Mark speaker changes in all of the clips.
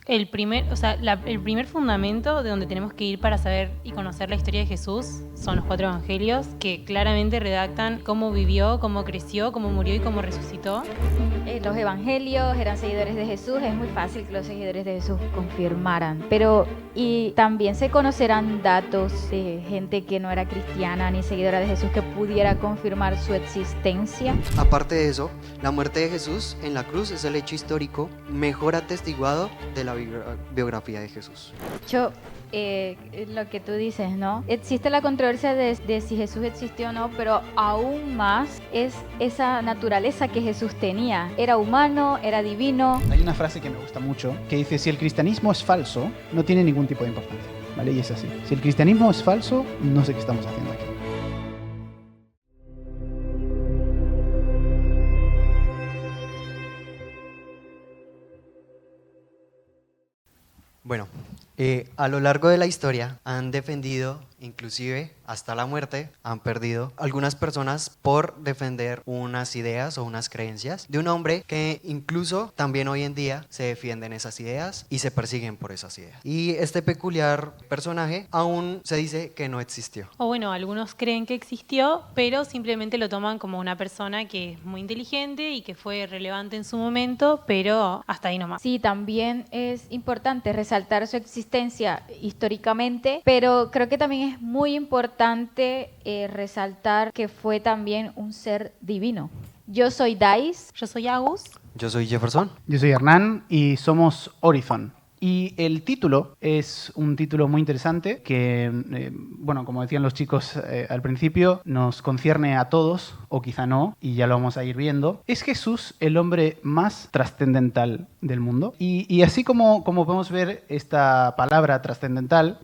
Speaker 1: El primer fundamento de donde tenemos que ir para saber y conocer la historia de Jesús son los 4 evangelios, que claramente redactan cómo vivió, cómo creció, cómo murió y cómo resucitó.
Speaker 2: Los evangelios eran seguidores de Jesús, es muy fácil que los seguidores de Jesús confirmaran, y también se conocerán datos de gente que no era cristiana ni seguidora de Jesús que pudiera confirmar su existencia.
Speaker 3: Aparte de eso, la muerte de Jesús en la cruz es el hecho histórico mejor atestiguado de la biografía de Jesús.
Speaker 2: Yo, lo que tú dices, ¿no? Existe la controversia de si Jesús existió o no, pero aún más es esa naturaleza que Jesús tenía. Era humano, era divino.
Speaker 4: Hay una frase que me gusta mucho que dice: si el cristianismo es falso, no tiene ningún tipo de importancia, ¿vale? Y es así. Si el cristianismo es falso, no sé qué estamos haciendo aquí.
Speaker 3: Bueno, a lo largo de la historia han defendido, inclusive hasta la muerte, han perdido algunas personas por defender unas ideas o unas creencias de un hombre que incluso también hoy en día se defienden esas ideas y se persiguen por esas ideas. Y este peculiar personaje aún se dice que no existió.
Speaker 1: O bueno, algunos creen que existió, pero simplemente lo toman como una persona que es muy inteligente y que fue relevante en su momento, pero hasta ahí nomás.
Speaker 2: Sí, también es importante resaltar su existencia históricamente, pero creo que también es muy importante resaltar que fue también un ser divino. Yo soy Dais.
Speaker 1: Yo soy Agus.
Speaker 3: Yo soy Jefferson.
Speaker 4: Yo soy Hernán y somos Horizon. Y el título es un título muy interesante que, bueno, como decían los chicos al principio, nos concierne a todos, o quizá no, y ya lo vamos a ir viendo. ¿Es Jesús el hombre más trascendental del mundo? Y así como podemos ver esta palabra trascendental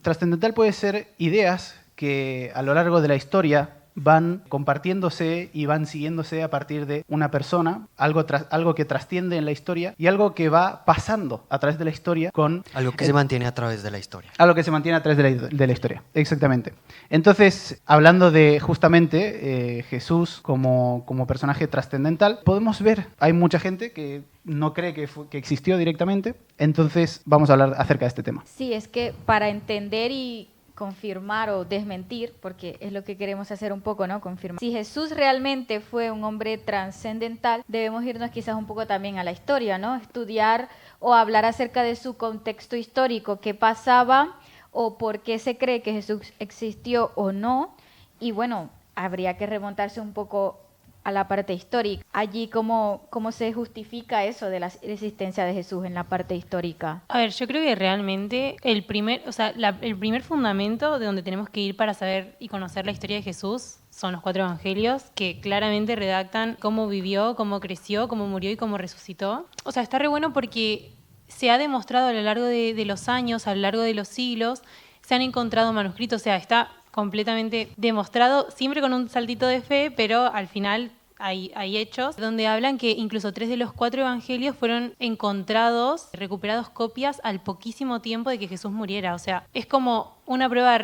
Speaker 4: puede ser ideas que a lo largo de la historia van compartiéndose y van siguiéndose a partir de una persona, algo que trasciende en la historia y algo que va pasando a través de la historia con...
Speaker 3: Algo que se mantiene a través de la historia.
Speaker 4: Algo que se mantiene a través de la historia, exactamente. Entonces, hablando de justamente Jesús como personaje trascendental, podemos ver, hay mucha gente que no cree que existió directamente, entonces vamos a hablar acerca de este tema.
Speaker 2: Sí, es que para entender y confirmar o desmentir, porque es lo que queremos hacer un poco, ¿no? Confirmar. Si Jesús realmente fue un hombre trascendental, debemos irnos quizás un poco también a la historia, ¿no? Estudiar o hablar acerca de su contexto histórico, qué pasaba o por qué se cree que Jesús existió o no. Y bueno, habría que remontarse un poco a la parte histórica. Allí, ¿cómo se justifica eso de la existencia de Jesús en la parte histórica?
Speaker 1: A ver, yo creo que realmente el primer fundamento de donde tenemos que ir para saber y conocer la historia de Jesús son los 4 evangelios, que claramente redactan cómo vivió, cómo creció, cómo murió y cómo resucitó. O sea, está re bueno porque se ha demostrado a lo largo de los años, a lo largo de los siglos, se han encontrado manuscritos, o sea, está completamente demostrado, siempre con un saltito de fe, pero al final hay hechos donde hablan que incluso 3 de los 4 evangelios fueron encontrados, recuperados copias al poquísimo tiempo de que Jesús muriera. O sea, es como una prueba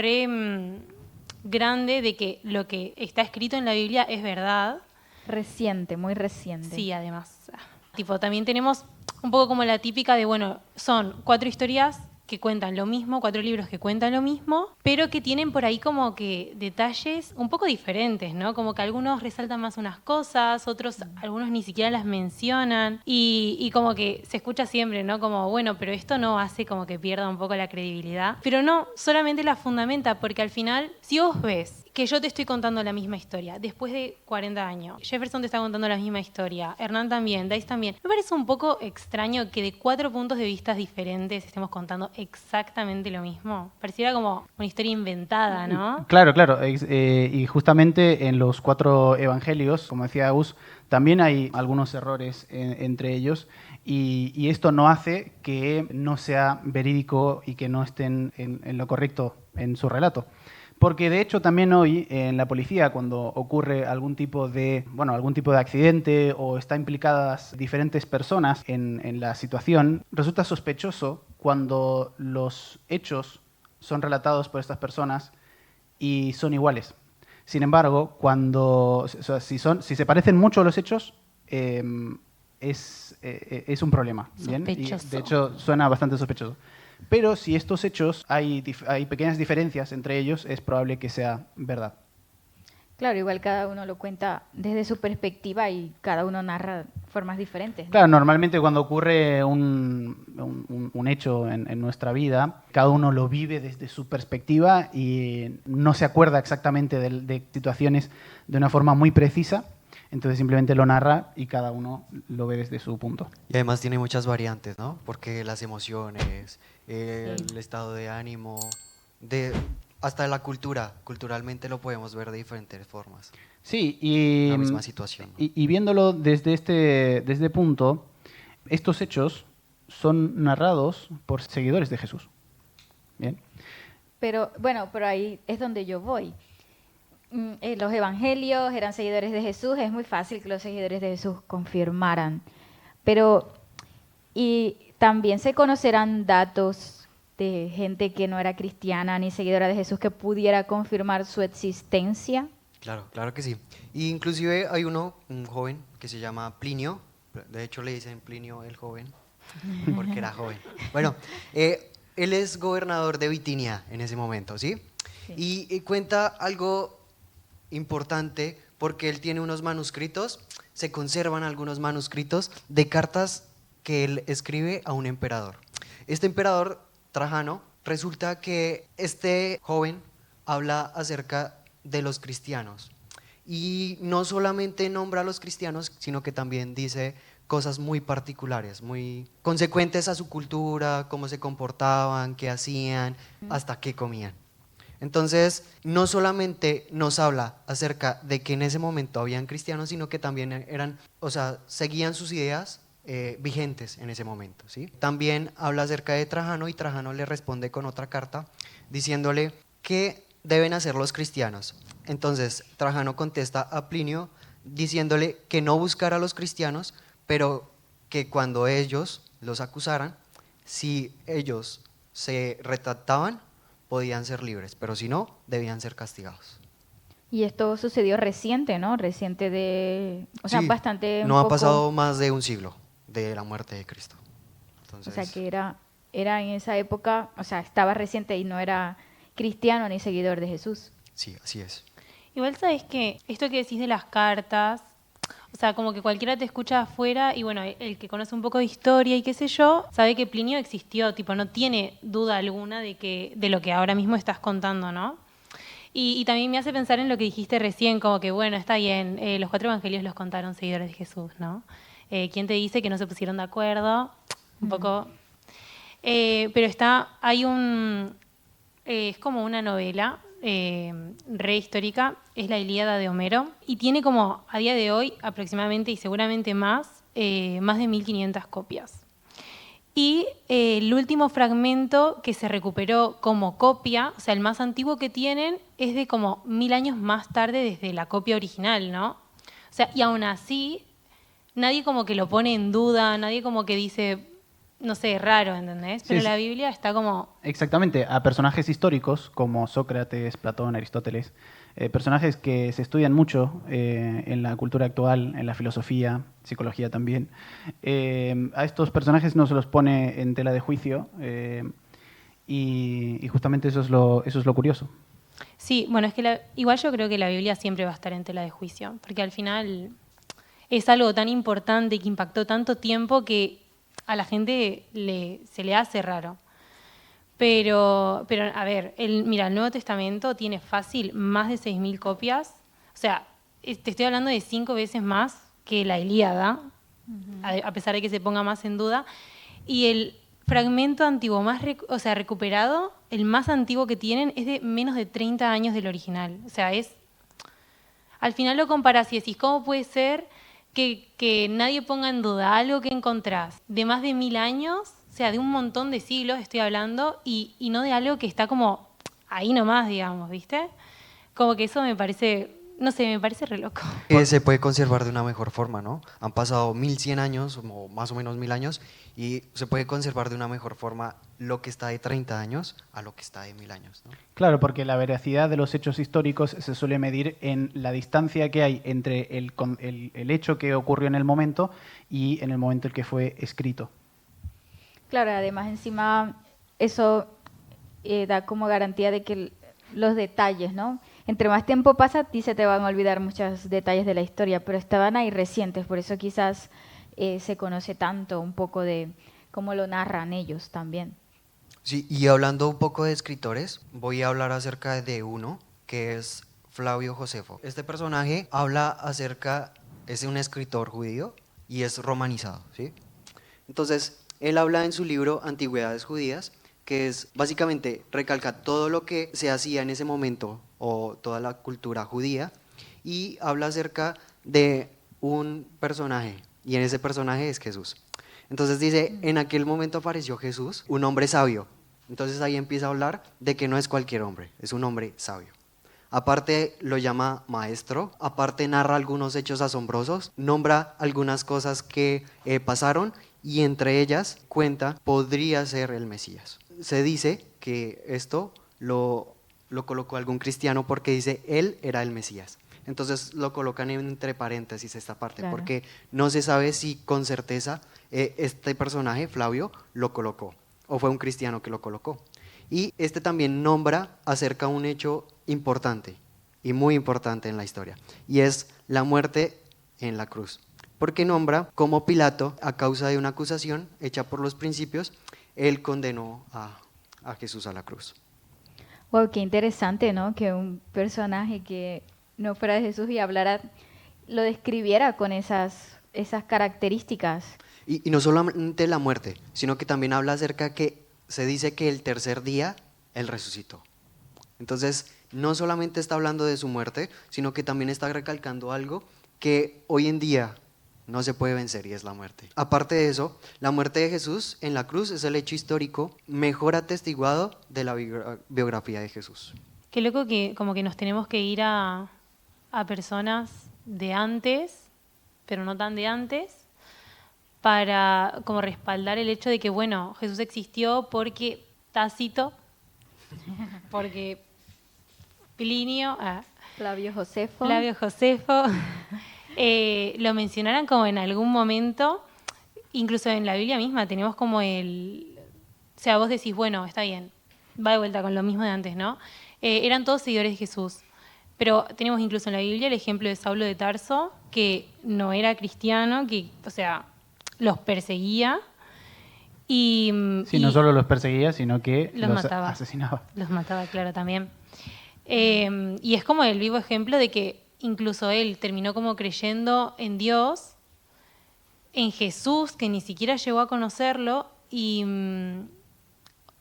Speaker 1: grande de que lo que está escrito en la Biblia es verdad.
Speaker 2: Reciente, muy reciente.
Speaker 1: Sí, además. También tenemos un poco como la típica de, bueno, son 4 historias que cuentan lo mismo, 4 libros que cuentan lo mismo, pero que tienen por ahí como que detalles un poco diferentes, ¿no? Como que algunos resaltan más unas cosas, algunos ni siquiera las mencionan y como que se escucha siempre, ¿no? Como, bueno, pero esto no hace como que pierda un poco la credibilidad. Pero no, solamente la fundamenta, porque al final, si vos ves que yo te estoy contando la misma historia después de 40 años, Jefferson te está contando la misma historia, Hernán también, Dais también, me parece un poco extraño que de 4 puntos de vista diferentes estemos contando exactamente lo mismo. Pareciera como una historia inventada, ¿no?
Speaker 4: Claro. Y justamente en los 4 evangelios, como decía Agus, también hay algunos errores entre ellos y esto no hace que no sea verídico y que no estén en lo correcto en su relato. Porque de hecho también hoy en la policía, cuando ocurre algún tipo de accidente o están implicadas diferentes personas en la situación, resulta sospechoso cuando los hechos son relatados por estas personas y son iguales. Sin embargo, si se parecen mucho los hechos, es un problema. ¿bien? Y,
Speaker 1: Sospechoso.
Speaker 4: de hecho, suena bastante sospechoso. Pero si estos hechos hay pequeñas diferencias entre ellos, es probable que sea verdad.
Speaker 2: Claro, igual cada uno lo cuenta desde su perspectiva y cada uno narra formas diferentes, ¿no?
Speaker 4: Claro, normalmente cuando ocurre un hecho en nuestra vida, cada uno lo vive desde su perspectiva y no se acuerda exactamente de situaciones de una forma muy precisa, entonces simplemente lo narra y cada uno lo ve desde su punto.
Speaker 3: Y además tiene muchas variantes, ¿no? Porque las emociones, el estado de ánimo, hasta la cultura, culturalmente lo podemos ver de diferentes formas.
Speaker 4: Sí, y,
Speaker 3: La misma situación, ¿no?
Speaker 4: y viéndolo desde este punto, estos hechos son narrados por seguidores de Jesús. Bien.
Speaker 2: Pero bueno, pero ahí es donde yo voy. Los evangelios eran seguidores de Jesús, es muy fácil que los seguidores de Jesús confirmaran. Pero, y también se conocerán datos de gente que no era cristiana ni seguidora de Jesús que pudiera confirmar su existencia.
Speaker 3: Claro, claro que sí. Y inclusive hay un joven que se llama Plinio, de hecho le dicen Plinio el joven, porque era joven. Bueno, él es gobernador de Bitinia en ese momento, ¿sí?
Speaker 2: Sí.
Speaker 3: Y cuenta algo importante porque él tiene unos manuscritos, se conservan algunos manuscritos de cartas que él escribe a un emperador. Este emperador Trajano, resulta que este joven habla acerca de los cristianos y no solamente nombra a los cristianos, sino que también dice cosas muy particulares, muy consecuentes a su cultura, cómo se comportaban, qué hacían, hasta qué comían. Entonces, no solamente nos habla acerca de que en ese momento habían cristianos, sino que también seguían sus ideas vigentes en ese momento, ¿sí? También habla acerca de Trajano y Trajano le responde con otra carta diciéndole qué deben hacer los cristianos. Entonces Trajano contesta a Plinio diciéndole que no buscara a los cristianos, pero que cuando ellos los acusaran, si ellos se retractaban, podían ser libres, pero si no, debían ser castigados.
Speaker 2: Y esto sucedió reciente, ¿no? Reciente
Speaker 3: Sí,
Speaker 2: bastante
Speaker 3: no ha pasado más de un siglo de la muerte de Cristo. Entonces,
Speaker 2: O sea, que era en esa época, o sea, estaba reciente y no era cristiano ni seguidor de Jesús.
Speaker 3: sí, así es.
Speaker 1: Igual sabes que esto que decís de las cartas, o sea, como que cualquiera te escucha afuera y bueno, el que conoce un poco de historia y qué sé yo, sabe que Plinio existió, tipo, no tiene duda alguna de lo que ahora mismo estás contando, ¿no? Y también me hace pensar en lo que dijiste recién, como que bueno, está bien, los 4 evangelios los contaron seguidores de Jesús, ¿no? ¿Quién te dice que no se pusieron de acuerdo? Un poco. Pero es como una novela re histórica, es la Ilíada de Homero, y tiene como a día de hoy aproximadamente y seguramente más de 1500 copias. Y el último fragmento que se recuperó como copia, o sea, el más antiguo que tienen, es de como 1000 años más tarde desde la copia original, ¿no? O sea, y aún así, nadie como que lo pone en duda, nadie como que dice, no sé, raro, ¿entendés? Pero
Speaker 4: Sí,
Speaker 1: la Biblia está como...
Speaker 4: Exactamente, a personajes históricos como Sócrates, Platón, Aristóteles, personajes que se estudian mucho en la cultura actual, en la filosofía, psicología también. A estos personajes no se los pone en tela de juicio y justamente eso es lo curioso.
Speaker 1: Sí, bueno, es que igual yo creo que la Biblia siempre va a estar en tela de juicio, porque al final es algo tan importante y que impactó tanto tiempo que a la gente se le hace raro. Pero a ver, mira, el Nuevo Testamento tiene fácil más de 6000 copias. O sea, te estoy hablando de 5 veces más que la Ilíada, a pesar de que se ponga más en duda. Y el fragmento antiguo más recuperado, el más antiguo que tienen, es de menos de 30 años del original. O sea, al final lo comparás y decís, ¿cómo puede ser que nadie ponga en duda algo que encontrás de más de 1000 años? O sea, de un montón de siglos estoy hablando y no de algo que está como ahí nomás, digamos, ¿viste? Como que eso me parece no sé, me parece re loco.
Speaker 3: Se puede conservar de una mejor forma, ¿no? Han pasado 1100 años, o más o menos 1000 años, y se puede conservar de una mejor forma lo que está de 30 años a lo que está de 1000 años, ¿no?
Speaker 4: Claro, porque la veracidad de los hechos históricos se suele medir en la distancia que hay entre el hecho que ocurrió en el momento y en el momento en que fue escrito.
Speaker 2: Claro, además encima eso da como garantía de que los detalles, ¿no? Entre más tiempo pasa, a ti se te van a olvidar muchos detalles de la historia, pero estaban ahí recientes, por eso quizás se conoce tanto un poco de cómo lo narran ellos también.
Speaker 3: Sí, y hablando un poco de escritores, voy a hablar acerca de uno que es Flavio Josefo. Este personaje habla acerca, es un escritor judío y es romanizado, ¿sí? Entonces, él habla en su libro Antigüedades Judías, que es básicamente recalca todo lo que se hacía en ese momento o toda la cultura judía y habla acerca de un personaje y en ese personaje es Jesús. Entonces dice, en aquel momento apareció Jesús, un hombre sabio. Entonces ahí empieza a hablar de que no es cualquier hombre, es un hombre sabio. Aparte lo llama maestro, aparte narra algunos hechos asombrosos, nombra algunas cosas que pasaron y entre ellas cuenta podría ser el Mesías. Se dice que esto lo colocó algún cristiano porque dice él era el Mesías. Entonces lo colocan entre paréntesis esta parte,
Speaker 2: Claro.
Speaker 3: porque no se sabe si con certeza este personaje, Flavio, lo colocó o fue un cristiano que lo colocó. Y este también nombra acerca de un hecho importante y muy importante en la historia, y es la muerte en la cruz. Porque nombra cómo Pilato, a causa de una acusación hecha por los principios, él condenó a Jesús a la cruz.
Speaker 2: Wow, qué interesante, ¿no? Que un personaje que no fuera de Jesús y hablara, lo describiera con esas características.
Speaker 3: Y no solamente la muerte, sino que también habla acerca que se dice que el tercer día él resucitó. Entonces, no solamente está hablando de su muerte, sino que también está recalcando algo que hoy en día no se puede vencer y es la muerte. Aparte de eso, la muerte de Jesús en la cruz es el hecho histórico mejor atestiguado de la biografía de Jesús.
Speaker 1: Qué loco que como que nos tenemos que ir a personas de antes, pero no tan de antes, para como respaldar el hecho de que, bueno, Jesús existió porque Tácito, porque Plinio,
Speaker 2: Flavio Josefo.
Speaker 1: Flavio Josefo, lo mencionaran como en algún momento, incluso en la Biblia misma tenemos como o sea, vos decís, bueno, está bien, va de vuelta con lo mismo de antes, ¿no? Eran todos seguidores de Jesús, pero tenemos incluso en la Biblia el ejemplo de Saulo de Tarso, que no era cristiano, que, o sea, los perseguía y...
Speaker 4: Sí, no solo los perseguía, sino que
Speaker 1: los
Speaker 4: los
Speaker 1: mataba.
Speaker 4: asesinaba.
Speaker 1: Los mataba, claro, también. Y es como el vivo ejemplo de que incluso él terminó como creyendo en Dios, en Jesús, que ni siquiera llegó a conocerlo, y,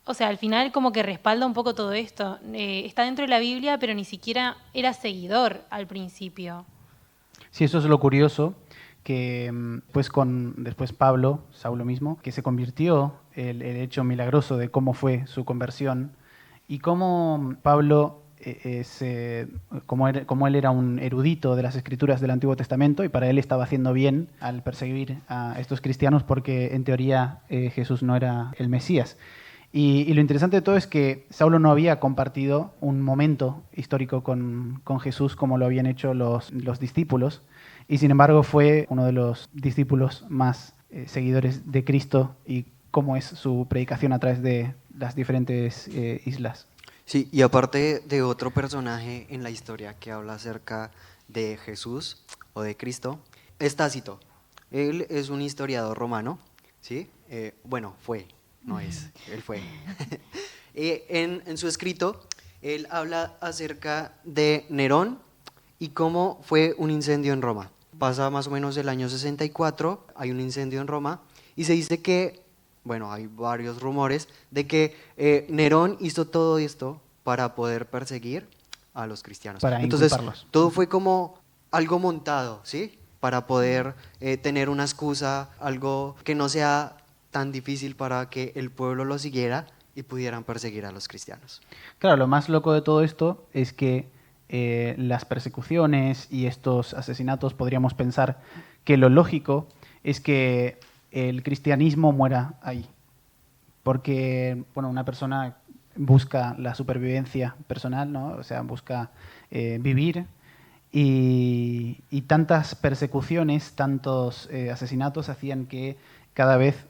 Speaker 1: o sea, al final como que respalda un poco todo esto. Está dentro de la Biblia, pero ni siquiera era seguidor al principio.
Speaker 4: Sí, eso es lo curioso, que pues después Pablo, Saulo mismo, que se convirtió, el hecho milagroso de cómo fue su conversión y cómo Pablo, como él era un erudito de las escrituras del Antiguo Testamento y para él estaba haciendo bien al perseguir a estos cristianos porque en teoría Jesús no era el Mesías. Y lo interesante de todo es que Saulo no había compartido un momento histórico con Jesús como lo habían hecho los discípulos, y sin embargo fue uno de los discípulos más seguidores de Cristo y cómo es su predicación a través de las diferentes islas.
Speaker 3: Sí, y aparte de otro personaje en la historia que habla acerca de Jesús o de Cristo, es Tácito. Él es un historiador romano, ¿sí? Bueno, fue. No es, él fue. En su escrito, él habla acerca de Nerón y cómo fue un incendio en Roma. Pasa más o menos el año 64, hay un incendio en Roma y se dice que, bueno, hay varios rumores de que Nerón hizo todo esto para poder perseguir a los cristianos.
Speaker 4: Para
Speaker 3: Entonces,
Speaker 4: inculparlos.
Speaker 3: todo fue como algo montado, ¿sí? Para poder tener una excusa, algo que no sea tan difícil para que el pueblo lo siguiera y pudieran perseguir a los cristianos.
Speaker 4: Claro, lo más loco de todo esto es que las persecuciones y estos asesinatos, podríamos pensar que lo lógico es que el cristianismo muera ahí. Porque, bueno, una persona busca la supervivencia personal, ¿no? O sea, busca vivir y tantas persecuciones, tantos asesinatos hacían que cada vez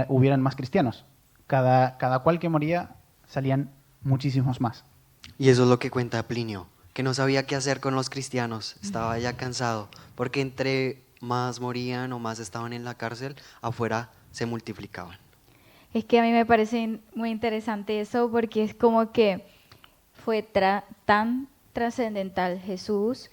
Speaker 4: hubieran más cristianos. Cada cual que moría salían muchísimos más.
Speaker 3: Y eso es lo que cuenta Plinio, que no sabía qué hacer con los cristianos, estaba ya cansado, porque entre más morían o más estaban en la cárcel, afuera se multiplicaban.
Speaker 2: Es que a mí me parece muy interesante eso porque es como que fue tan trascendental Jesús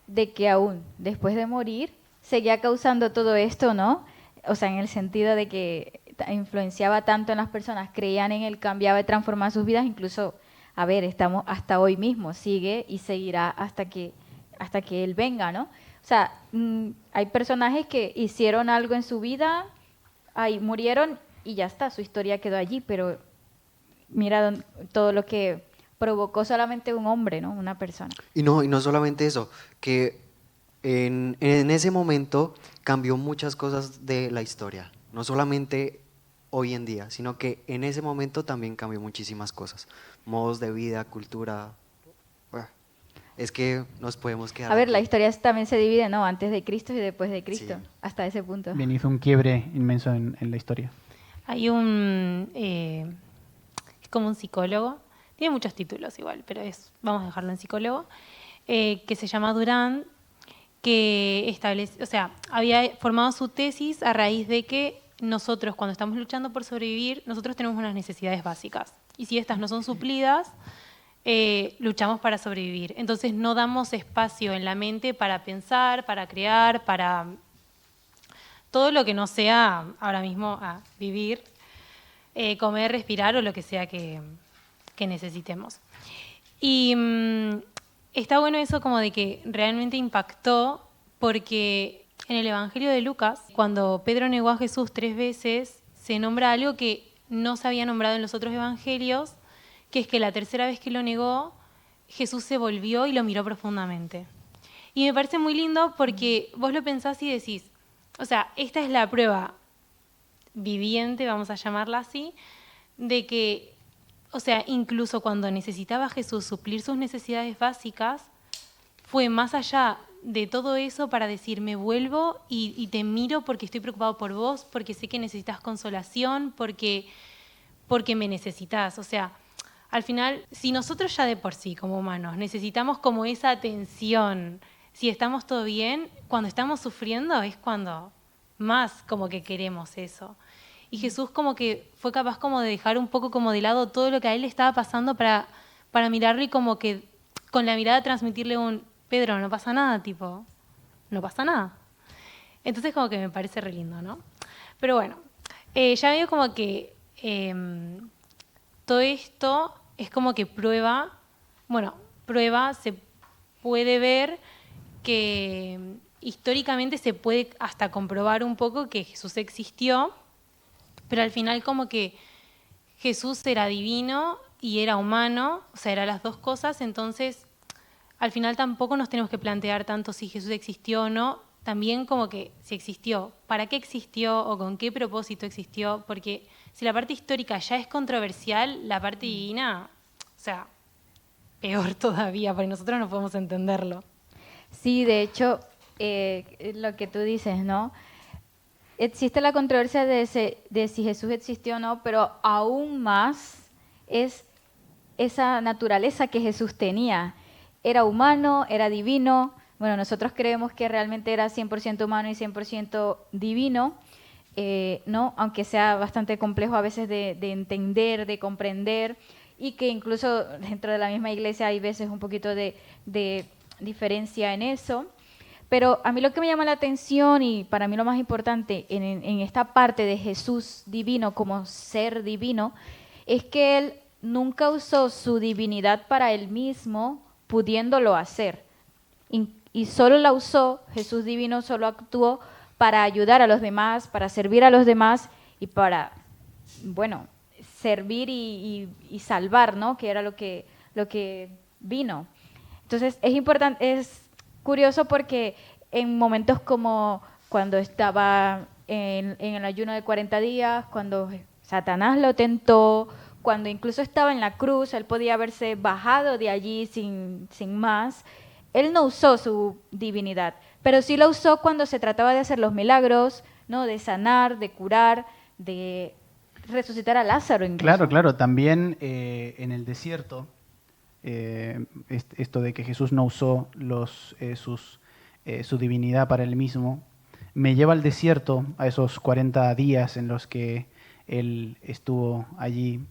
Speaker 2: de que aún después de morir seguía causando todo esto, ¿no? O sea, en el sentido de que influenciaba tanto en las personas, creían en él, cambiaba y transformaba sus vidas, incluso, a ver, estamos hasta hoy mismo, sigue y seguirá hasta que él venga, ¿no? O sea, hay personajes que hicieron algo en su vida, ahí murieron y ya está, su historia quedó allí, pero mira todo lo que provocó solamente un hombre, ¿no? Una persona.
Speaker 3: Y no solamente eso, que en ese momento cambió muchas cosas de la historia, no solamente hoy en día, sino que en ese momento también cambió muchísimas cosas, modos de vida, cultura. Bueno, es que nos podemos quedar
Speaker 2: A ver,
Speaker 3: aquí.
Speaker 2: la historia también se divide, ¿no? Antes de Cristo y después de Cristo,
Speaker 3: Sí.
Speaker 2: hasta ese punto.
Speaker 4: Bien, hizo un quiebre inmenso en la historia.
Speaker 1: Hay es como un psicólogo, tiene muchos títulos igual, pero vamos a dejarlo en psicólogo, que se llama Durand, que había formado su tesis a raíz de que nosotros, cuando estamos luchando por sobrevivir, nosotros tenemos unas necesidades básicas. Y si estas no son suplidas, luchamos para sobrevivir. Entonces no damos espacio en la mente para pensar, para crear, para todo lo que no sea ahora mismo vivir, comer, respirar o lo que sea que necesitemos. Y está bueno eso como de que realmente impactó porque en el Evangelio de Lucas, cuando Pedro negó a Jesús 3 veces, se nombra algo que no se había nombrado en los otros evangelios, que es que la tercera vez que lo negó, Jesús se volvió y lo miró profundamente. Y me parece muy lindo porque vos lo pensás y decís, o sea, esta es la prueba viviente, vamos a llamarla así, de que, o sea, incluso cuando necesitaba Jesús suplir sus necesidades básicas, fue más allá de todo eso para decir, me vuelvo y te miro porque estoy preocupado por vos, porque sé que necesitas consolación, porque me necesitas. O sea, al final, si nosotros ya de por sí, como humanos, necesitamos como esa atención, si estamos todo bien, cuando estamos sufriendo es cuando más como que queremos eso. Y Jesús como que fue capaz como de dejar un poco como de lado todo lo que a él le estaba pasando para mirarlo y como que con la mirada transmitirle Pedro, no pasa nada, tipo, no pasa nada. Entonces como que me parece re lindo, ¿no? Pero bueno, ya veo como que todo esto es como que prueba, se puede ver que históricamente se puede hasta comprobar un poco que Jesús existió, pero al final como que Jesús era divino y era humano, o sea, eran las dos cosas, entonces al final tampoco nos tenemos que plantear tanto si Jesús existió o no, también como que si existió, para qué existió o con qué propósito existió, porque si la parte histórica ya es controversial, la parte divina, o sea, peor todavía, porque nosotros no podemos entenderlo.
Speaker 2: Sí, de hecho, lo que tú dices, ¿no? Existe la controversia de si Jesús existió o no, pero aún más es esa naturaleza que Jesús tenía. Era humano, era divino. Bueno, nosotros creemos que realmente era 100% humano y 100% divino, ¿no? Aunque sea bastante complejo a veces de entender, de comprender, y que incluso dentro de la misma iglesia hay veces un poquito de diferencia en eso. Pero a mí lo que me llama la atención y para mí lo más importante en esta parte de Jesús divino como ser divino es que Él nunca usó su divinidad para Él mismo, pudiéndolo hacer. Y solo la usó, Jesús divino solo actuó para ayudar a los demás, para servir a los demás y para, bueno, servir y salvar, ¿no? Que era lo que vino. Entonces es importante, es curioso porque en momentos como cuando estaba en el ayuno de 40 días, cuando Satanás lo tentó, cuando incluso estaba en la cruz, él podía haberse bajado de allí sin más. Él no usó su divinidad, pero sí lo usó cuando se trataba de hacer los milagros, ¿no? De sanar, de curar, de resucitar a Lázaro incluso.
Speaker 4: Claro, claro. También en el desierto, esto de que Jesús no usó su divinidad para él mismo, me lleva al desierto, a esos 40 días en los que él estuvo allí.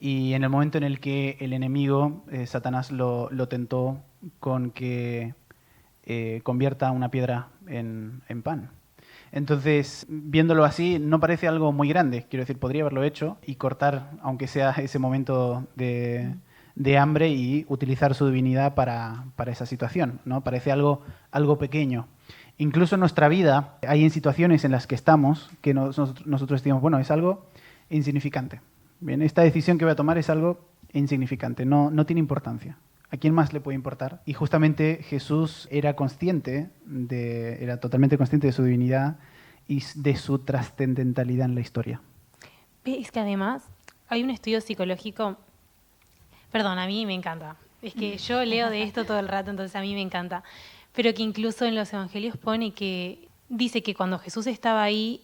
Speaker 4: Y en el momento en el que el enemigo, Satanás, lo tentó con que convierta una piedra en pan. Entonces, viéndolo así, no parece algo muy grande. Quiero decir, podría haberlo hecho y cortar, aunque sea ese momento de hambre, y utilizar su divinidad para esa situación, ¿no? Parece algo pequeño. Incluso en nuestra vida hay en situaciones en las que estamos que nosotros decimos, bueno, es algo insignificante. Bien, esta decisión que voy a tomar es algo insignificante, no tiene importancia. ¿A quién más le puede importar? Y justamente Jesús era totalmente consciente de su divinidad y de su trascendentalidad en la historia.
Speaker 1: Es que además hay un estudio psicológico, perdón, a mí me encanta. Es que yo leo de esto todo el rato, entonces a mí me encanta. Pero que incluso en los evangelios pone que dice que cuando Jesús estaba ahí,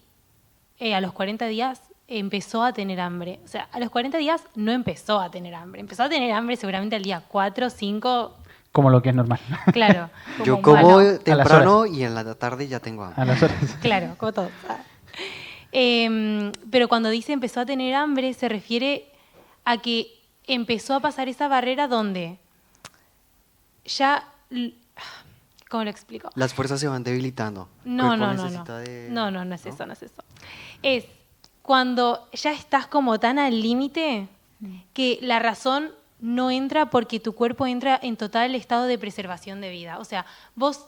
Speaker 1: a los 40 días empezó a tener hambre. O sea, a los 40 días no empezó a tener hambre. Empezó a tener hambre seguramente al día 4, 5.
Speaker 4: Como lo que es normal.
Speaker 1: Claro.
Speaker 3: Yo
Speaker 1: un
Speaker 3: como
Speaker 1: humano.
Speaker 3: temprano y en la tarde ya tengo hambre.
Speaker 4: A las horas.
Speaker 1: Claro, como todo. Pero cuando dice empezó a tener hambre, se refiere a que empezó a pasar esa barrera donde ya... ¿Cómo lo explico?
Speaker 3: Las fuerzas se van debilitando.
Speaker 1: No
Speaker 3: El cuerpo
Speaker 1: es
Speaker 3: necesita de-
Speaker 1: eso, no es eso. Es cuando ya estás como tan al límite que la razón no entra porque tu cuerpo entra en total estado de preservación de vida. O sea, vos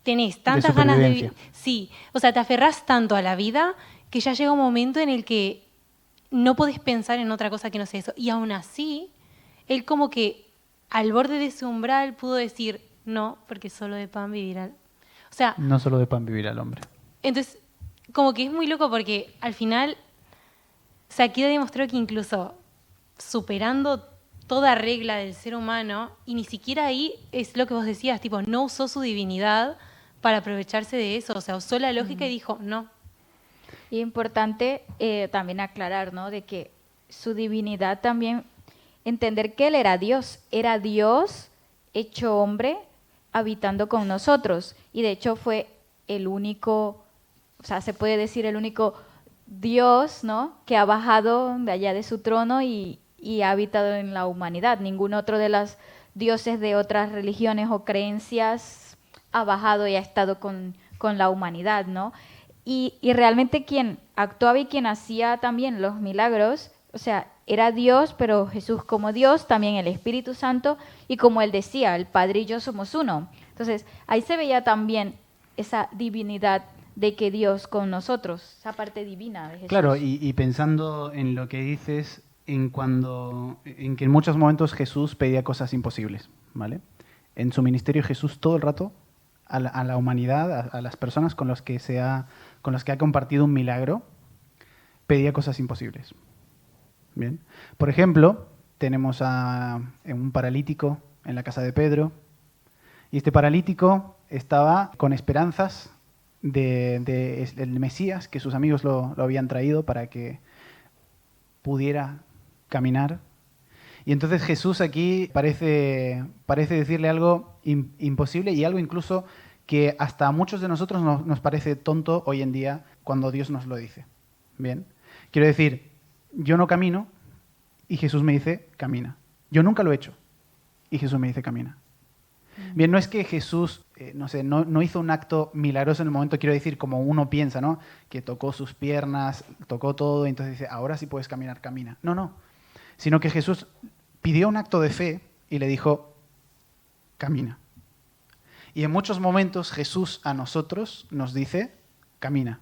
Speaker 1: tenés tantas ganas de vivir.
Speaker 4: supervivencia.
Speaker 1: Sí, o sea, te aferrás tanto a la vida que ya llega un momento en el que no podés pensar en otra cosa que no sea eso. Y aún así, él como que al borde de ese umbral pudo decir, no, porque solo de pan vivirá. O sea,
Speaker 4: No solo de pan vivirá el hombre.
Speaker 1: entonces, como que es muy loco porque al final Saqueda demostró que incluso superando toda regla del ser humano, y ni siquiera ahí es lo que vos decías, tipo, no usó su divinidad para aprovecharse de eso, o sea, usó la lógica y dijo, no.
Speaker 2: Y importante también aclarar, ¿no? De que su divinidad también, entender que Él era Dios hecho hombre, habitando con nosotros. Y de hecho fue el único, o sea, se puede decir el único Dios, ¿no? Que ha bajado de allá de su trono y ha habitado en la humanidad. Ningún otro de los dioses de otras religiones o creencias ha bajado y ha estado con la humanidad, ¿no? Y realmente quien actuaba y quien hacía también los milagros, o sea, era Dios, pero Jesús como Dios, también el Espíritu Santo, y como él decía, el Padre y yo somos uno. Entonces, ahí se veía también esa divinidad de que Dios con nosotros, esa parte divina de Jesús.
Speaker 4: Claro, y pensando en lo que dices, en que en muchos momentos Jesús pedía cosas imposibles, ¿vale? En su ministerio Jesús todo el rato a la humanidad, a las personas con las que ha compartido un milagro, pedía cosas imposibles. Bien. Por ejemplo, tenemos a un paralítico en la casa de Pedro, y este paralítico estaba con esperanzas del Mesías, que sus amigos lo habían traído para que pudiera caminar. Y entonces Jesús aquí parece decirle algo imposible, y algo incluso que hasta a muchos de nosotros nos parece tonto hoy en día cuando Dios nos lo dice. Bien. Quiero decir, yo no camino y Jesús me dice, camina. Yo nunca lo he hecho y Jesús me dice, camina. Bien, no es que Jesús, no hizo un acto milagroso en el momento, quiero decir, como uno piensa, ¿no? Que tocó sus piernas, tocó todo, y entonces dice, ahora sí puedes caminar, camina. No. Sino que Jesús pidió un acto de fe y le dijo, camina. Y en muchos momentos Jesús a nosotros nos dice, camina.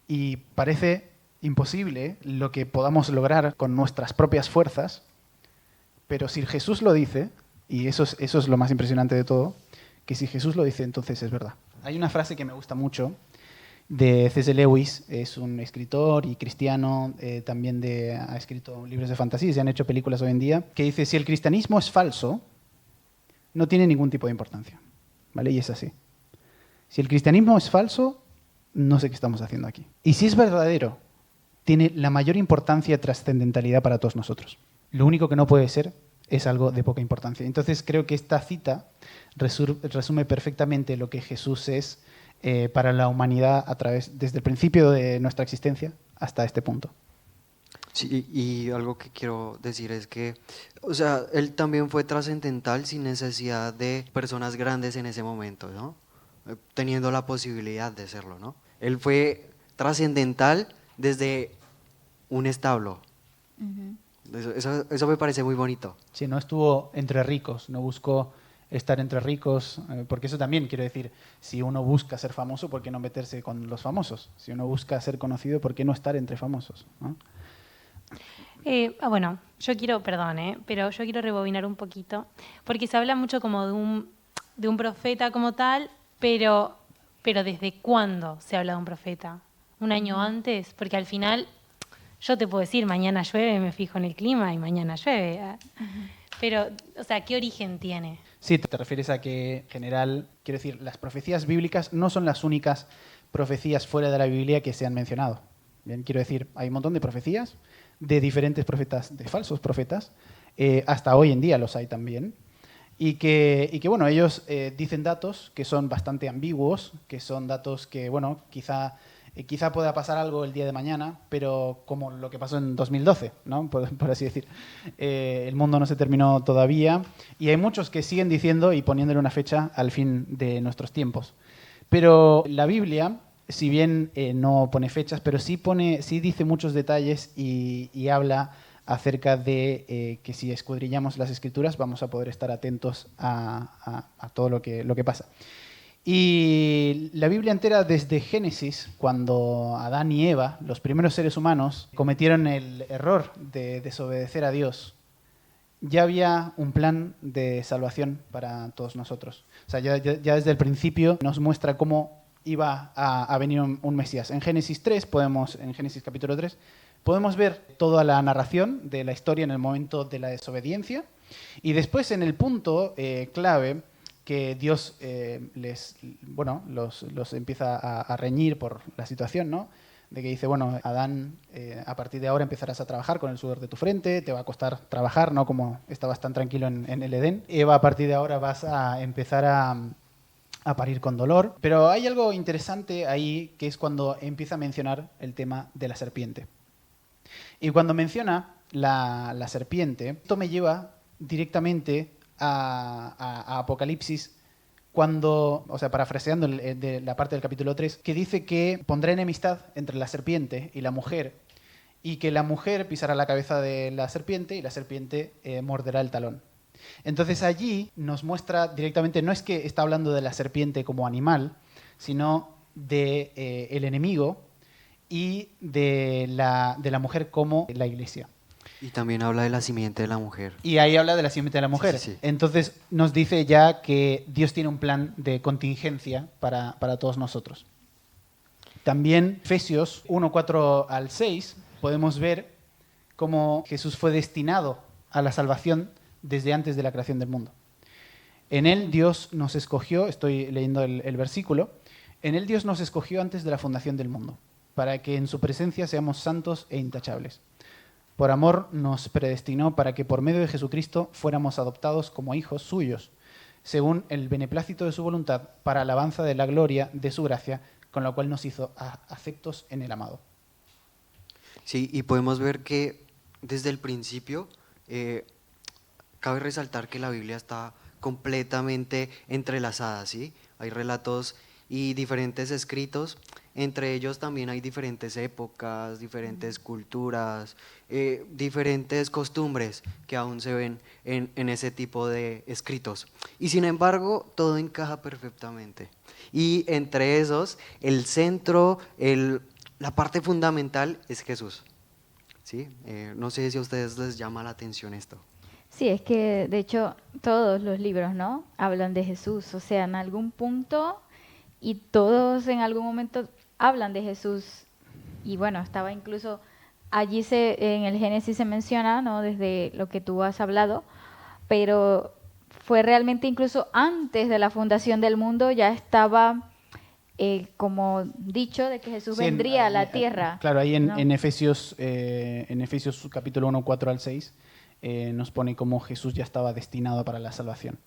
Speaker 4: Y parece imposible lo que podamos lograr con nuestras propias fuerzas, pero si Jesús lo dice Y eso es lo más impresionante de todo, que si Jesús lo dice, entonces es verdad. Hay una frase que me gusta mucho de C.S. Lewis, es un escritor y cristiano, también ha escrito libros de fantasía y se han hecho películas hoy en día, que dice, si el cristianismo es falso, no tiene ningún tipo de importancia, ¿vale? Y es así. Si el cristianismo es falso, no sé qué estamos haciendo aquí. Y si es verdadero, tiene la mayor importancia y trascendentalidad para todos nosotros. Lo único que no puede ser es algo de poca importancia. Entonces creo que esta cita resume perfectamente lo que Jesús es para la humanidad desde el principio de nuestra existencia hasta este punto.
Speaker 3: Sí, y algo que quiero decir es que, o sea, él también fue trascendental sin necesidad de personas grandes en ese momento, ¿no? Teniendo la posibilidad de serlo, ¿no? Él fue trascendental desde un establo. Eso me parece muy bonito.
Speaker 4: Sí, no estuvo entre ricos, no buscó estar entre ricos, porque eso también, quiero decir, si uno busca ser famoso, ¿por qué no meterse con los famosos? Si uno busca ser conocido, ¿por qué no estar entre famosos? ¿No?
Speaker 1: Bueno, yo quiero, perdón, pero yo quiero rebobinar un poquito, porque se habla mucho como de un profeta como tal, pero ¿desde cuándo se habla de un profeta? ¿Un año antes? Porque al final yo te puedo decir, mañana llueve, me fijo en el clima y mañana llueve. Pero, o sea, ¿qué origen tiene?
Speaker 4: Sí, te refieres a que, en general, quiero decir, las profecías bíblicas no son las únicas profecías fuera de la Biblia que se han mencionado. Bien, quiero decir, hay un montón de profecías de diferentes profetas, de falsos profetas, hasta hoy en día los hay también, y que bueno, ellos dicen datos que son bastante ambiguos, que son datos que, bueno, quizá pueda pasar algo el día de mañana, pero como lo que pasó en 2012, ¿no? Por así decir. El mundo no se terminó todavía y hay muchos que siguen diciendo y poniéndole una fecha al fin de nuestros tiempos. Pero la Biblia, si bien no pone fechas, pero sí dice muchos detalles y habla acerca de que si escudriñamos las Escrituras vamos a poder estar atentos a todo lo que pasa. Y la Biblia entera, desde Génesis, cuando Adán y Eva, los primeros seres humanos, cometieron el error de desobedecer a Dios, ya había un plan de salvación para todos nosotros. O sea, ya desde el principio nos muestra cómo iba a venir un Mesías. En Génesis capítulo 3, podemos ver toda la narración de la historia en el momento de la desobediencia y después en el punto clave que Dios los empieza a reñir por la situación, ¿no? De que dice, bueno, Adán, a partir de ahora empezarás a trabajar con el sudor de tu frente, te va a costar trabajar, ¿no? Como estabas tan tranquilo en el Edén. Eva, a partir de ahora vas a empezar a parir con dolor. Pero hay algo interesante ahí, que es cuando empieza a mencionar el tema de la serpiente. Y cuando menciona la serpiente, esto me lleva directamente a Apocalipsis, parafraseando de la parte del capítulo 3, que dice que pondrá enemistad entre la serpiente y la mujer, y que la mujer pisará la cabeza de la serpiente y la serpiente morderá el talón. Entonces allí nos muestra directamente, no es que está hablando de la serpiente como animal, sino de el enemigo y de la mujer como la iglesia.
Speaker 3: Y también habla de la simiente de la mujer.
Speaker 4: Y ahí habla de la simiente de la mujer.
Speaker 3: Sí.
Speaker 4: Entonces nos dice ya que Dios tiene un plan de contingencia para todos nosotros. También Efesios 1, 4 al 6 podemos ver cómo Jesús fue destinado a la salvación desde antes de la creación del mundo. En él Dios nos escogió, estoy leyendo el versículo, en él Dios nos escogió antes de la fundación del mundo, para que en su presencia seamos santos e intachables. Por amor nos predestinó para que por medio de Jesucristo fuéramos adoptados como hijos suyos, según el beneplácito de su voluntad, para alabanza de la gloria de su gracia, con la cual nos hizo aceptos en el amado.
Speaker 3: Sí, y podemos ver que desde el principio cabe resaltar que la Biblia está completamente entrelazada, ¿sí? Hay relatos y diferentes escritos, entre ellos también hay diferentes épocas, diferentes culturas, diferentes costumbres que aún se ven en ese tipo de escritos. Y sin embargo, todo encaja perfectamente. Y entre esos, el centro, la parte fundamental es Jesús. ¿Sí? No sé si a ustedes les llama la atención esto.
Speaker 2: Sí, es que de hecho todos los libros, ¿no? Hablan de Jesús, o sea, en algún punto y todos en algún momento hablan de Jesús. Y bueno, estaba incluso allí en el Génesis se menciona, ¿no? Desde lo que tú has hablado, pero fue realmente incluso antes de la fundación del mundo ya estaba como dicho de que Jesús
Speaker 4: Sí,
Speaker 2: vendría a la tierra.
Speaker 4: Claro, ahí
Speaker 2: ¿no?
Speaker 4: en Efesios capítulo 1, 4 al 6, nos pone cómo Jesús ya estaba destinado para la salvación.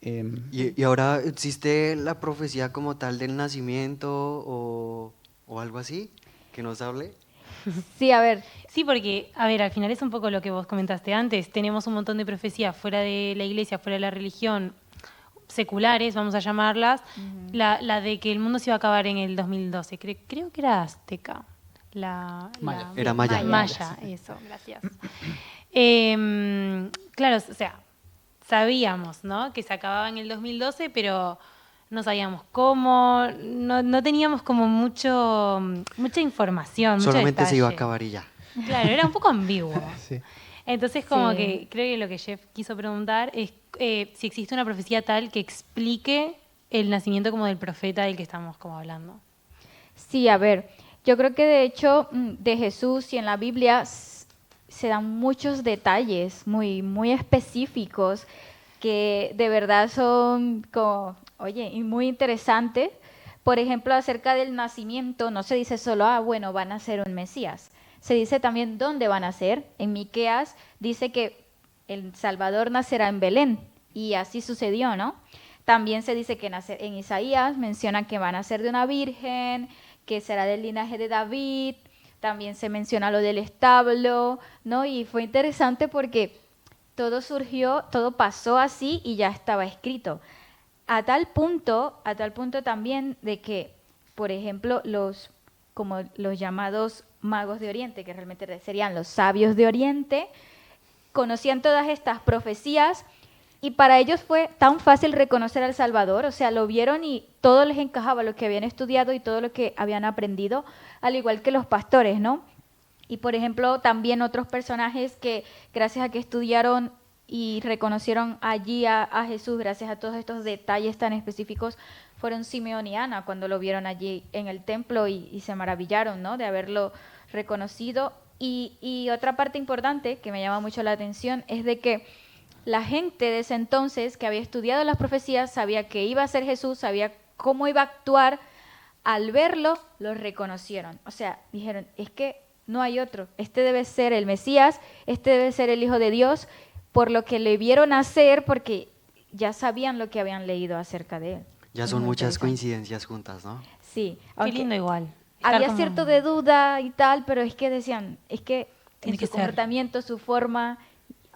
Speaker 3: Y ahora existe la profecía como tal del nacimiento o algo así, que nos hable.
Speaker 2: Sí, a ver,
Speaker 1: Sí, porque, a ver, al final es un poco lo que vos comentaste antes. Tenemos un montón de profecías fuera de la iglesia, fuera de la religión, seculares, vamos a llamarlas. La de que el mundo se iba a acabar en el 2012. Creo que era azteca.
Speaker 4: Maya.
Speaker 3: Era Maya.
Speaker 1: Maya, eso, gracias. Claro, o sea, sabíamos, ¿no? Que se acababa en el 2012, pero no sabíamos cómo, no teníamos como mucha información, mucho
Speaker 3: Solamente se iba a
Speaker 1: detalle.
Speaker 3: acabar y ya.
Speaker 1: Claro, era un poco ambiguo.
Speaker 4: Sí.
Speaker 1: Entonces, como
Speaker 2: Sí.
Speaker 1: que creo que lo que Jeff quiso preguntar es si existe una profecía tal que explique el nacimiento como del profeta del que estamos como hablando.
Speaker 2: sí, a ver, yo creo que de hecho de Jesús y en la Biblia se dan muchos detalles muy, muy específicos que de verdad son como, oye, y muy interesantes. Por ejemplo, acerca del nacimiento, no se dice solo, bueno, van a ser un Mesías. Se dice también dónde van a ser. En Miqueas dice que el Salvador nacerá en Belén y así sucedió, ¿no? También se dice que en Isaías menciona que van a ser de una virgen, que será del linaje de David. También se menciona lo del establo, ¿no? Y fue interesante porque todo surgió, todo pasó así y ya estaba escrito. A tal punto también de que, por ejemplo, como los llamados magos de Oriente, que realmente serían los sabios de Oriente, conocían todas estas profecías y para ellos fue tan fácil reconocer al Salvador, o sea, lo vieron y todo les encajaba lo que habían estudiado y todo lo que habían aprendido, al igual que los pastores, ¿no? Y por ejemplo, también otros personajes que gracias a que estudiaron y reconocieron allí a Jesús, gracias a todos estos detalles tan específicos, fueron Simeón y Ana cuando lo vieron allí en el templo y se maravillaron, ¿no? De haberlo reconocido. Y otra parte importante que me llama mucho la atención es de que la gente de ese entonces que había estudiado las profecías sabía que iba a ser Jesús, sabía cómo iba a actuar. Al verlo, lo reconocieron. O sea, dijeron, es que no hay otro. Este debe ser el Mesías, este debe ser el Hijo de Dios, por lo que le vieron hacer, porque ya sabían lo que habían leído acerca de él.
Speaker 3: Ya
Speaker 2: Es
Speaker 3: son
Speaker 2: muy
Speaker 3: muchas
Speaker 2: interesante.
Speaker 3: coincidencias juntas, ¿no?
Speaker 2: Sí,
Speaker 1: Qué
Speaker 2: aunque
Speaker 1: lindo igual. Estar
Speaker 2: había
Speaker 1: como-
Speaker 2: cierto de duda y tal, pero es que decían, es que
Speaker 1: Tiene
Speaker 2: en
Speaker 1: que
Speaker 2: su
Speaker 1: ser.
Speaker 2: comportamiento, su forma,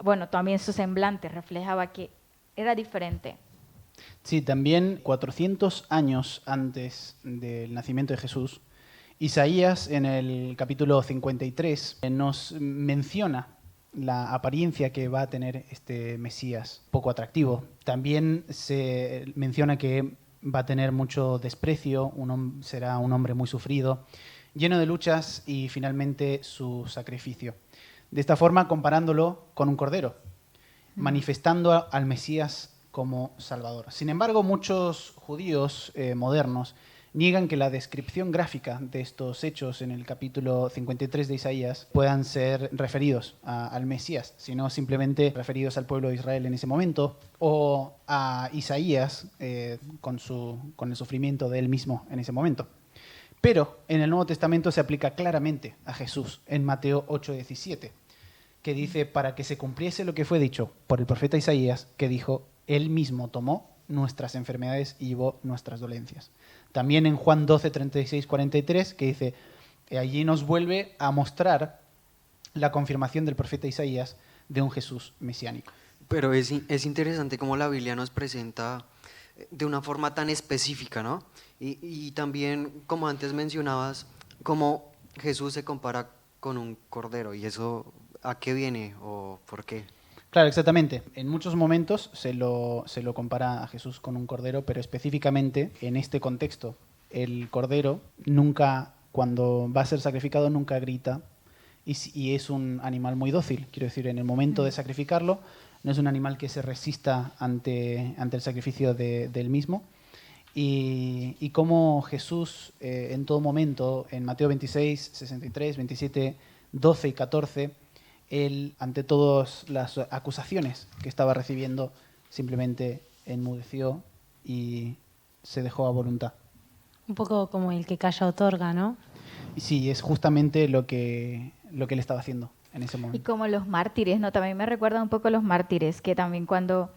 Speaker 2: bueno, también su semblante reflejaba que era diferente.
Speaker 4: Sí, también 400 años antes del nacimiento de Jesús, Isaías en el capítulo 53 nos menciona la apariencia que va a tener este Mesías, poco atractivo. También se menciona que va a tener mucho desprecio, será un hombre muy sufrido, lleno de luchas y finalmente su sacrificio. De esta forma, comparándolo con un cordero, manifestando al Mesías como Salvador. Sin embargo, muchos judíos modernos niegan que la descripción gráfica de estos hechos en el capítulo 53 de Isaías puedan ser referidos al Mesías, sino simplemente referidos al pueblo de Israel en ese momento o a Isaías con el sufrimiento de él mismo en ese momento. Pero en el Nuevo Testamento se aplica claramente a Jesús en Mateo 8:17, que dice, para que se cumpliese lo que fue dicho por el profeta Isaías, que dijo, él mismo tomó nuestras enfermedades y llevó nuestras dolencias. También en Juan 12:36-43, que dice, allí nos vuelve a mostrar la confirmación del profeta Isaías de un Jesús mesiánico.
Speaker 3: Pero es interesante cómo la Biblia nos presenta de una forma tan específica, ¿no? Y también, como antes mencionabas, cómo Jesús se compara con un cordero. ¿Y eso a qué viene o por qué?
Speaker 4: Claro, exactamente. En muchos momentos se lo compara a Jesús con un cordero, pero específicamente en este contexto, el cordero nunca, cuando va a ser sacrificado, nunca grita y es un animal muy dócil. Quiero decir, en el momento de sacrificarlo, no es un animal que se resista ante el sacrificio del mismo. Y cómo Jesús en todo momento, en Mateo 26, 63, 27, 12 y 14, él, ante todas las acusaciones que estaba recibiendo, simplemente enmudeció y se dejó a voluntad.
Speaker 1: Un poco como el que calla otorga, ¿no?
Speaker 4: Y sí, es justamente lo que él estaba haciendo en ese
Speaker 2: Y
Speaker 4: momento.
Speaker 2: como los mártires, ¿no? También me recuerda un poco a los mártires, que también cuando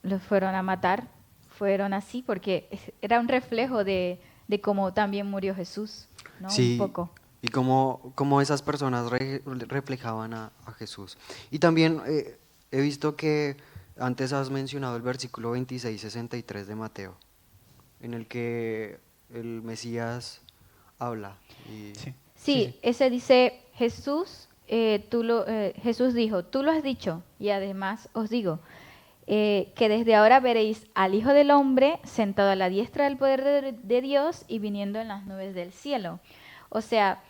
Speaker 2: los fueron a matar, fueron así, porque era un reflejo de cómo también murió Jesús, ¿no?
Speaker 3: Sí,
Speaker 2: Un poco.
Speaker 3: y cómo esas personas reflejaban a Jesús. Y también he visto que antes has mencionado el versículo 26-63 de Mateo, en el que el Mesías habla.
Speaker 4: Sí.
Speaker 2: Sí, ese dice Jesús, Jesús dijo, tú lo has dicho, y además os digo, que desde ahora veréis al Hijo del Hombre sentado a la diestra del poder de Dios y viniendo en las nubes del cielo. O sea,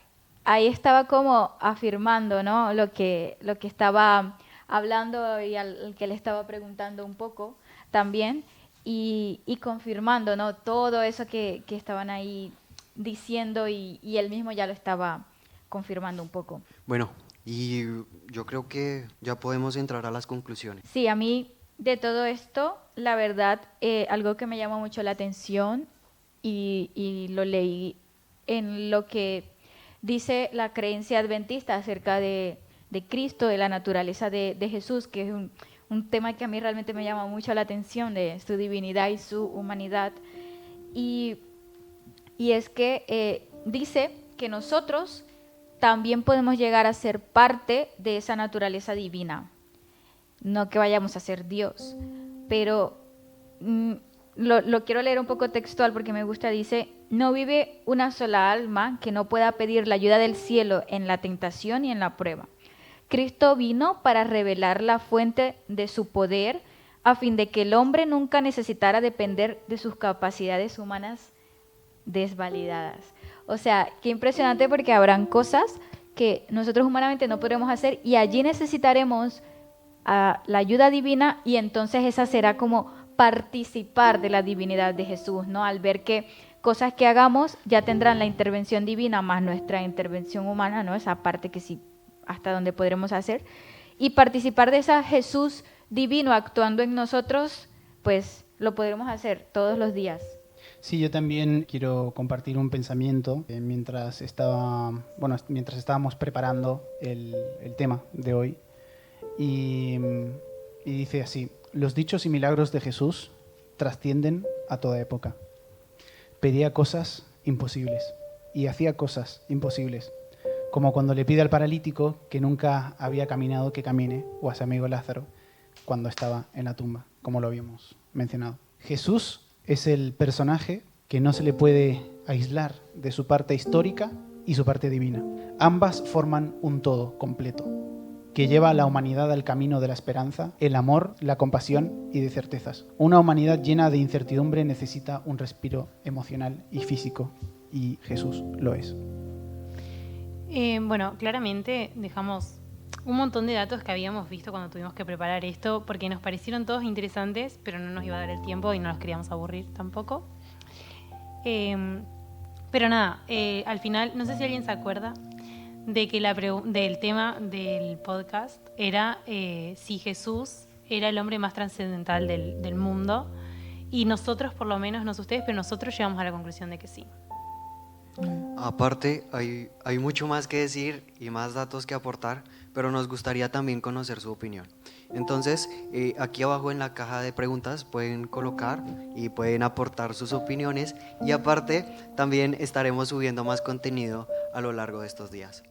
Speaker 2: ahí estaba como afirmando, ¿no? Lo que estaba hablando y al que le estaba preguntando un poco también, y confirmando, ¿no? Todo eso que estaban ahí diciendo y él mismo ya lo estaba confirmando un poco.
Speaker 3: Bueno, y yo creo que ya podemos entrar a las conclusiones.
Speaker 2: Sí, a mí de todo esto, la verdad, algo que me llamó mucho la atención y lo leí en lo que dice la creencia adventista acerca de Cristo, de la naturaleza de Jesús, que es un tema que a mí realmente me llama mucho la atención, de su divinidad y su humanidad. Y es que dice que nosotros también podemos llegar a ser parte de esa naturaleza divina. No que vayamos a ser Dios, pero lo quiero leer un poco textual porque me gusta. Dice, no vive una sola alma que no pueda pedir la ayuda del cielo en la tentación y en la prueba. Cristo vino para revelar la fuente de su poder a fin de que el hombre nunca necesitara depender de sus capacidades humanas desvalidadas. O sea, qué impresionante, porque habrán cosas que nosotros humanamente no podremos hacer y allí necesitaremos a la ayuda divina, y entonces esa será como participar de la divinidad de Jesús, ¿no? Al ver que cosas que hagamos ya tendrán la intervención divina más nuestra intervención humana, ¿no? Esa parte que sí, hasta donde podremos hacer, y participar de esa Jesús divino actuando en nosotros, pues lo podremos hacer todos los días.
Speaker 4: Sí, yo también quiero compartir un pensamiento mientras estábamos preparando el tema de hoy. Y dice así: los dichos y milagros de Jesús trascienden a toda época. Pedía cosas imposibles y hacía cosas imposibles, como cuando le pide al paralítico que nunca había caminado que camine, o a su amigo Lázaro cuando estaba en la tumba, como lo habíamos mencionado. Jesús es el personaje que no se le puede aislar de su parte histórica y su parte divina. Ambas forman un todo completo que lleva a la humanidad al camino de la esperanza, el amor, la compasión y de certezas. Una humanidad llena de incertidumbre necesita un respiro emocional y físico, y Jesús lo es.
Speaker 1: Bueno, claramente dejamos un montón de datos que habíamos visto cuando tuvimos que preparar esto, porque nos parecieron todos interesantes, pero no nos iba a dar el tiempo y no los queríamos aburrir tampoco. Pero nada, al final, no sé si alguien se acuerda de que del tema del podcast era si Jesús era el hombre más trascendental del mundo, y nosotros, por lo menos, no sé ustedes, pero nosotros llegamos a la conclusión de que sí.
Speaker 3: Aparte, hay mucho más que decir y más datos que aportar, pero nos gustaría también conocer su opinión. Entonces, aquí abajo en la caja de preguntas pueden colocar y pueden aportar sus opiniones, y aparte también estaremos subiendo más contenido a lo largo de estos días.